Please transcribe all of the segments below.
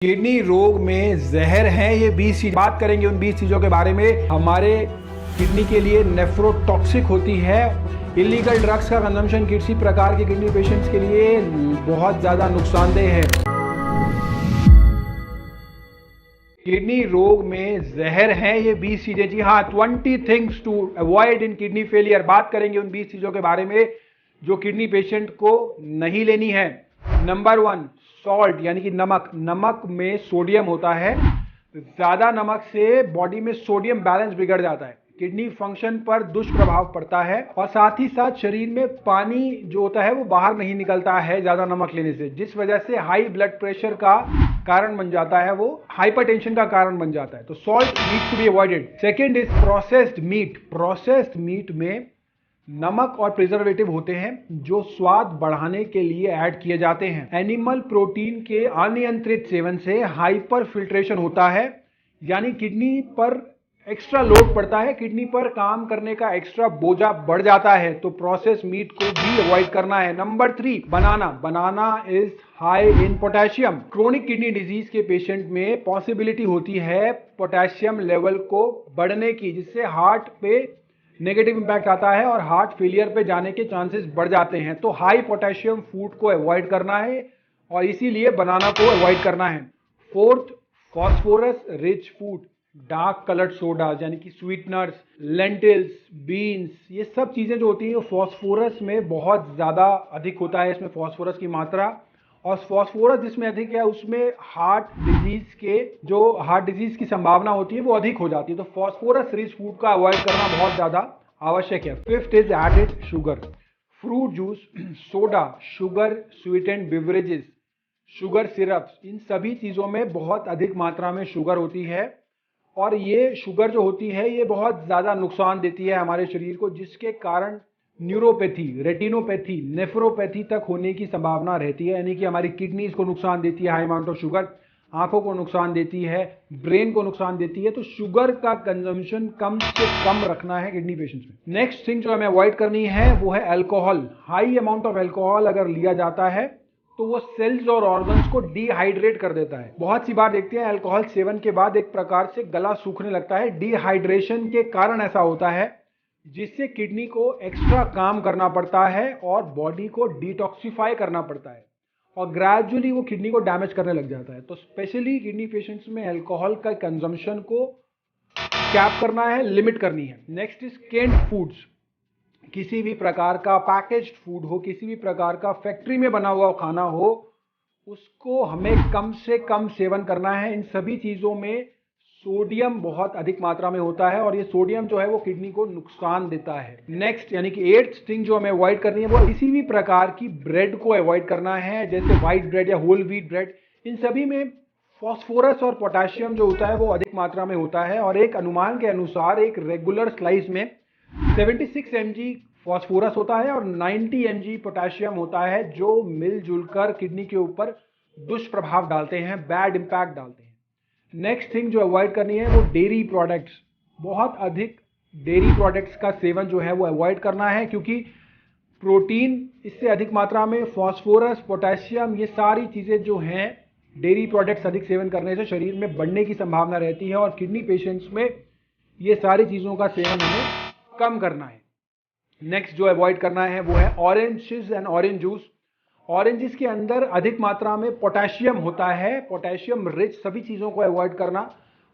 Kidney रोग में जहर है ये 20 चीज। बात करेंगे उन 20 चीजों के बारे में। हमारे किडनी के लिए नेफ्रोटॉक्सिक होती है। इलीगल ड्रग्स का कंजम्पशन किसी प्रकार के किडनी पेशेंट्स के लिए बहुत ज्यादा नुकसानदेह है। किडनी रोग में जहर है ये 20 चीजें। जी हाँ, 20 things to avoid in kidney failure. बात करेंगे उन 20 चीजों के बारे में जो किडनी पेशेंट को नहीं लेनी है। नंबर 1, सॉल्ट यानी कि नमक। नमक में सोडियम होता है। ज्यादा नमक से बॉडी में सोडियम बैलेंस बिगड़ जाता है, किडनी फंक्शन पर दुष्प्रभाव पड़ता है और साथ ही साथ शरीर में पानी जो होता है वो बाहर नहीं निकलता है ज्यादा नमक लेने से, जिस वजह से हाई ब्लड प्रेशर का कारण बन जाता है, वो हाइपरटेंशन का कारण बन जाता है। तो salt needs to be avoided. Second is processed meat. Processed meat में नमक और प्रिजर्वेटिव होते हैं जो स्वाद बढ़ाने के लिए ऐड किए जाते हैं। एनिमल प्रोटीन के अनियंत्रित सेवन से हाइपर फिल्ट्रेशन होता है, यानी किडनी पर एक्स्ट्रा लोड पड़ता है, किडनी पर काम करने का एक्स्ट्रा बोझा बढ़ जाता है। तो प्रोसेस मीट को भी अवॉइड करना है। Number 3, banana. Banana is high in potassium. Chronic kidney disease के पेशेंट में पॉसिबिलिटी होती है पोटेशियम लेवल को बढ़ने की, जिससे हार्ट पे नेगेटिव इंपैक्ट आता है और हार्ट फेलियर पे जाने के चांसेस बढ़ जाते हैं। तो हाई पोटेशियम फूड को अवॉइड करना है और इसीलिए बनाना को अवॉइड करना है। Fourth, phosphorus rich food. Dark coloured soda यानी कि स्वीटनर्स, लेंटिल्स, बीन्स, ये सब चीजें जो होती हैं वो फॉस्फोरस में बहुत ज्यादा अधिक होता है, इसमें फॉस्फोरस की मात्रा। और फॉस्फोरस जिसमें अधिक है उसमें हार्ट डिजीज की संभावना होती है वो अधिक हो जाती है। तो फॉस्फोरस रिच फूड का अवॉइड करना बहुत ज्यादा आवश्यक है। Fifth is added sugar. Fruit juice, soda, sugar sweetened beverages, sugar syrups, इन सभी चीजों में बहुत अधिक मात्रा में शुगर होती है और ये शुगर जो होती है ये बहुत ज्यादा नुकसान देती है हमारे शरीर को, जिसके कारण न्यूरोपैथी, रेटिनोपैथी, नेफ्रोपैथी तक होने की संभावना रहती है। यानी कि हमारी किडनीज को नुकसान देती है हाई अमाउंट ऑफ शुगर, आंखों को नुकसान देती है, ब्रेन को नुकसान देती है। तो शुगर का कंजम्पशन कम से कम रखना है किडनी पेशेंट्स में। नेक्स्ट थिंग जो हमें अवॉइड करनी है वो है alcohol. High amount of alcohol अगर लिया जाता है तो वो सेल्स और ऑर्गन्स को डिहाइड्रेट कर देता है। बहुत सी बार देखते हैं अल्कोहल सेवन के बाद एक प्रकार से गला सूखने लगता है। डिहाइड्रेशन के कारण ऐसा होता है, जिससे किडनी को एक्स्ट्रा काम करना पड़ता है और बॉडी को डिटॉक्सिफाई करना पड़ता है और ग्रेजुअली वो किडनी को डैमेज करने लग जाता है। तो स्पेशली किडनी पेशेंट्स में अल्कोहल का कंजम्पशन को कैप करना है, लिमिट करनी है। Next is canned foods. किसी भी प्रकार का पैकेज्ड फूड हो, किसी भी प्रकार का फैक्ट्री में बना हुआ खाना हो, उसको हमें कम से कम सेवन करना है। इन सभी चीजों में सोडियम बहुत अधिक मात्रा में होता है और ये सोडियम जो है वो किडनी को नुकसान देता है। नेक्स्ट यानी कि 8th थिंग जो हमें अवॉइड करनी है वो किसी भी प्रकार की ब्रेड को अवॉइड करना है, जैसे व्हाइट ब्रेड या होल व्हीट ब्रेड। इन सभी में फॉस्फोरस और पोटेशियम जो होता है वो अधिक मात्रा में होता है और एक अनुमान के अनुसार एक रेगुलर स्लाइस में 76 mg फॉस्फोरस होता है और 90 mg पोटेशियम होता है, जो मिलजुल कर किडनी के ऊपर दुष्प्रभाव डालते हैं, बैड इंपैक्ट डालते हैं। नेक्स्ट थिंग जो अवॉइड करनी है वो डेयरी प्रोडक्ट्स। बहुत अधिक डेयरी प्रोडक्ट्स का सेवन जो है वो अवॉइड करना है, क्योंकि प्रोटीन इससे अधिक मात्रा में, फॉस्फोरस, पोटेशियम, ये सारी चीजें जो हैं डेयरी प्रोडक्ट्स अधिक सेवन करने से शरीर में बढ़ने की संभावना रहती है और किडनी पेशेंट्स में ये सारी चीजों का सेवन हमें कम करना है। नेक्स्ट जो अवॉइड करना है वो है oranges and orange juice. Oranges के अंदर अधिक मात्रा में पोटेशियम होता है। पोटेशियम रिच सभी चीजों को अवॉइड करना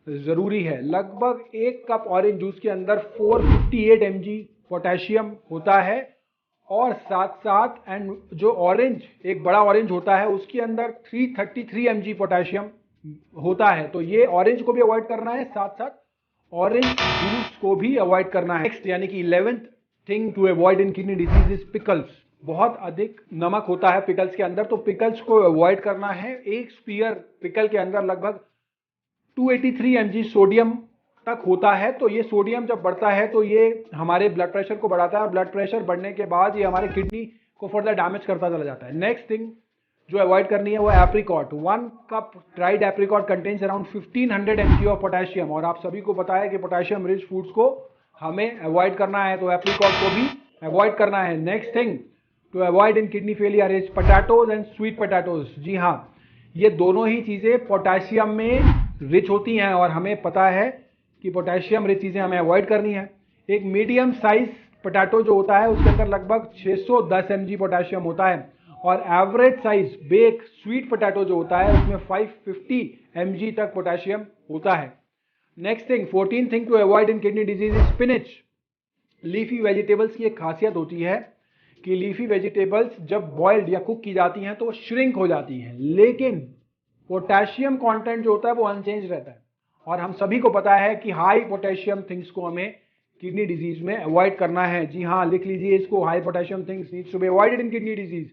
जरूरी है। लगभग 1 कप ऑरेंज जूस के अंदर 458 mg पोटेशियम होता है और साथ साथ जो ऑरेंज, एक बड़ा ऑरेंज होता है, उसके अंदर 333 mg पोटेशियम होता है। तो ये ऑरेंज को भी अवॉइड करना है, साथ साथ ऑरेंज जूस को भी अवॉइड करना है। नेक्स्ट यानी कि 11th thing to avoid in kidney disease is pickles. बहुत अधिक नमक होता है पिकल्स के अंदर, तो पिकल्स को अवॉइड करना है। एक स्पीयर पिकल के अंदर लगभग 283 mg सोडियम तक होता है। तो ये सोडियम जब बढ़ता है तो ये हमारे ब्लड प्रेशर को बढ़ाता है और ब्लड प्रेशर बढ़ने के बाद ये हमारे किडनी को फर्दर डैमेज करता चला जाता है। नेक्स्ट थिंग जो अवॉइड करनी है वो apricot. 1 cup dried apricot contains around 1500 mg of potassium और आप सभी को पता है कि पोटेशियम रिच फूड्स को हमें अवॉइड करना है, तो एप्रिकॉट को भी अवॉइड करना है। Next thing to avoid in kidney failure is potatoes and sweet potatoes. जी हाँ, ये दोनों ही चीज़ें पोटेशियम में रिच होती हैं और हमें पता है कि पोटेशियम रिच चीज़ें हमें अवॉइड करनी है। एक मीडियम साइज पोटैटो जो होता है उसके अंदर लगभग 610 mg पोटेशियम होता है और average size bake sweet potato जो होता है उसमें 550 mg तक पोटेशियम होता है। Next thing 14th thing to avoid in kidney disease is spinach. Leafy vegetables की एक खासियत होती है कि लीफी वेजिटेबल्स जब बॉइल्ड या कुक की जाती हैं तो वो श्रिंक हो जाती हैं, लेकिन पोटेशियम कंटेंट जो होता है वो अनचेंज रहता है और हम सभी को पता है कि हाई पोटेशियम थिंग्स को हमें किडनी डिजीज में अवॉइड करना है। जी हाँ, लिख लीजिए इसको, high potassium things needs to be avoided in kidney disease.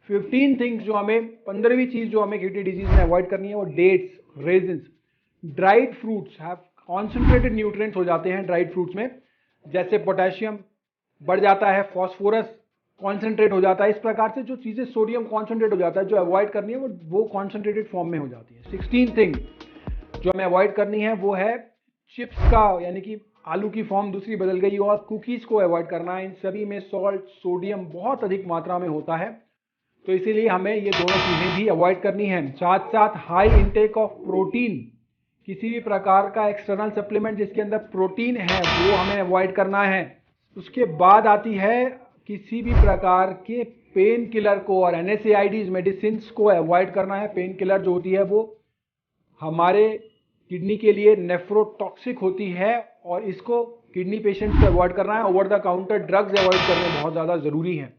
15 things जो हमें 15वीं चीज जो हमें किडनी डिजीज में अवॉइड करनी है वो dates, raisins, dried fruits have concentrated nutrients हो जाते हैं ड्राइड फ्रूट्स में, जैसे पोटेशियम बढ़ जाता है, फास्फोरस कॉन्सेंट्रेट हो जाता है। इस प्रकार से जो चीजें सोडियम कॉन्सेंट्रेट हो जाता है जो अवॉइड करनी है वो कॉन्सेंट्रेटेड फॉर्म में हो जाती है। 16 थिंग जो हमें अवॉइड करनी है वो है चिप्स का, यानी कि आलू की फॉर्म दूसरी बदल गई, और कुकीज को अवॉइड करना है। इन सभी में सॉल्ट, सोडियम बहुत अधिक मात्रा में होता है, तो इसीलिए हमें ये दोनों चीजें भी अवॉइड करनी है। साथ साथ हाई इंटेक ऑफ प्रोटीन, किसी भी प्रकार का एक्सटर्नल सप्लीमेंट जिसके अंदर प्रोटीन है वो हमें अवॉइड करना है। उसके बाद आती है किसी भी प्रकार के पेन किलर को और NSAIDs मेडिसिन को अवॉइड करना है। पेन किलर जो होती है वो हमारे किडनी के लिए नेफ्रोटॉक्सिक होती है और इसको किडनी पेशेंट्स से अवॉइड करना है। Over the counter drugs avoid करने बहुत ज़्यादा ज़रूरी है।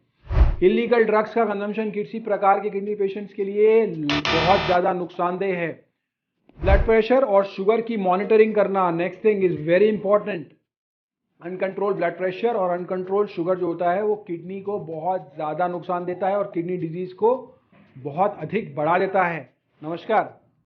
इलीगल ड्रग्स का कंजम्पशन किसी प्रकार के किडनी पेशेंट्स के लिए बहुत ज़्यादा नुकसानदेह है। ब्लड प्रेशर और शुगर की मॉनिटरिंग करना next thing is very important. Uncontrol blood pressure और अनकंट्रोल शुगर जो होता है वो किडनी को बहुत ज़्यादा नुकसान देता है और किडनी डिजीज को बहुत अधिक बढ़ा देता है। नमस्कार।